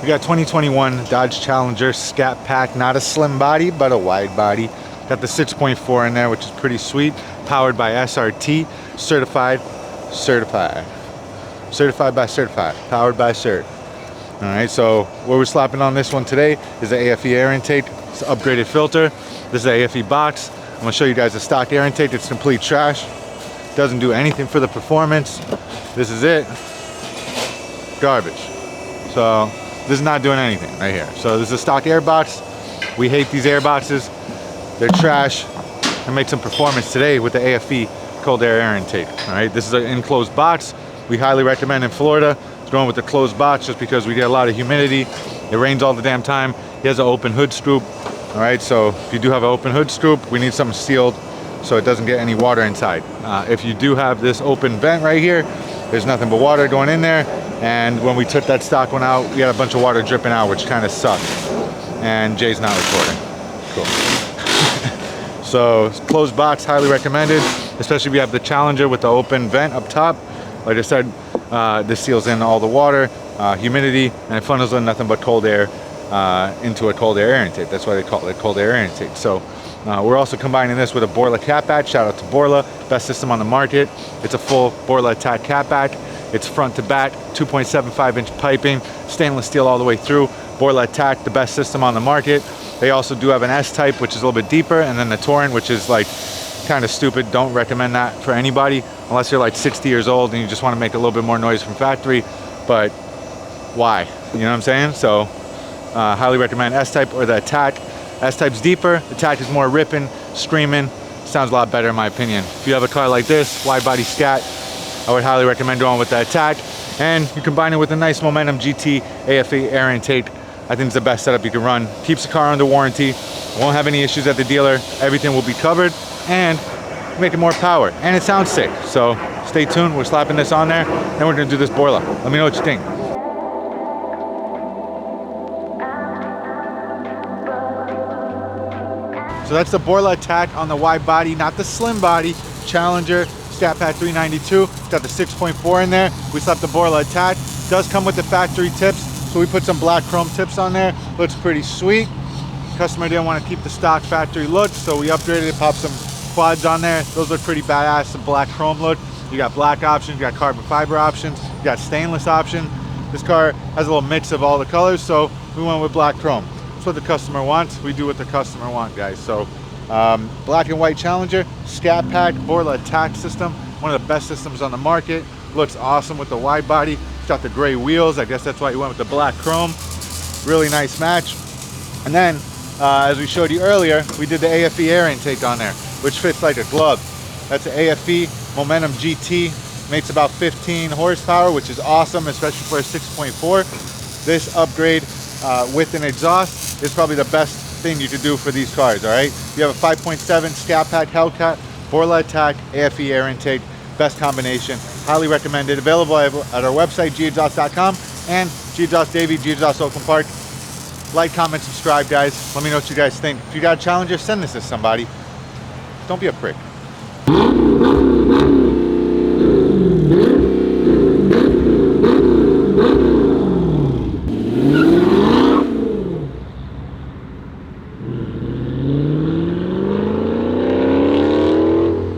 We got 2021 Dodge Challenger Scat Pack, not a slim body, but a wide body. Got the 6.4 in there, which is pretty sweet. Powered by SRT, certified by certified, powered by cert. All right, so what we're slapping on this one today is the AFE air intake. It's an upgraded filter. This is the AFE box. I'm gonna show you guys the stock air intake. It's complete trash. Doesn't do anything for the performance. This is it. Garbage. So this is not doing anything right here. So this is a stock air box. We hate these air boxes. They're trash. And make some performance today with the AFE cold air intake. All right, this is an enclosed box. We highly recommend in Florida going with the closed box just because we get a lot of humidity. It rains all the damn time. He has an open hood scoop. All right, so if you do have an open hood scoop, we need something sealed so it doesn't get any water inside. If you do have this open vent right here, there's nothing but water going in there. And when we took that stock one out, we had a bunch of water dripping out, which kind of sucked. And Jay's not recording. Cool. So closed box, highly recommended, especially if you have the Challenger with the open vent up top. Like I said, this seals in all the water, humidity, and it funnels in nothing but cold air into a cold air intake. That's why they call it cold air intake. So we're also combining this with a Borla cat back. Shout out to Borla, best system on the market. It's a full Borla ATAK cat back. It's front to back, 2.75-inch piping, stainless steel all the way through. Borla ATAK, the best system on the market. They also do have an S-type, which is a little bit deeper, and then the Torrent, which is like kind of stupid. Don't recommend that for anybody unless you're like 60 years old and you just want to make a little bit more noise from factory. But why? You know what I'm saying? So highly recommend S-type or the ATAK. S-type's deeper, ATAK is more ripping, screaming. Sounds a lot better in my opinion. If you have a car like this, wide body Scat, I would highly recommend going with the ATAK. And you combine it with a nice Momentum GT AFE air intake. I think it's the best setup you can run. Keeps the car under warranty. Won't have any issues at the dealer. Everything will be covered and make it more power. And it sounds sick. So stay tuned. We're slapping this on there and we're gonna do this Borla. Let me know what you think. So that's the Borla ATAK on the wide body, not the slim body. Challenger Scat Pack 392. Got the 6.4 in there. We slapped the Borla ATAK. Does come with the factory tips. So we put some black chrome tips on there. Looks pretty sweet. Customer didn't want to keep the stock factory look, so we upgraded it, popped some quads on there. Those look pretty badass, the black chrome look. You got black options, you got carbon fiber options, you got stainless option. This car has a little mix of all the colors, so we went with black chrome. That's what the customer wants. We do what the customer wants, guys. So black and white Challenger, Scat Pack, Borla ATAK system, one of the best systems on the market. Looks awesome with the wide body. It's got the gray wheels. I guess that's why you went with the black chrome. Really nice match. And then, as we showed you earlier, we did the AFE air intake on there, which fits like a glove. That's the AFE Momentum GT. Makes about 15 horsepower, which is awesome, especially for a 6.4. This upgrade with an exhaust is probably the best thing you could do for these cars, all right? You have a 5.7 Scat Pack Hellcat, Borla ATAK, AFE air intake. Best combination, highly recommended. Available at our website, gexhaust.com, and G-Exhaust Davey, G-Exhaust Oakland Park. Like, comment, subscribe, guys. Let me know what you guys think. If you got a Challenger, send this to somebody. Don't be a prick.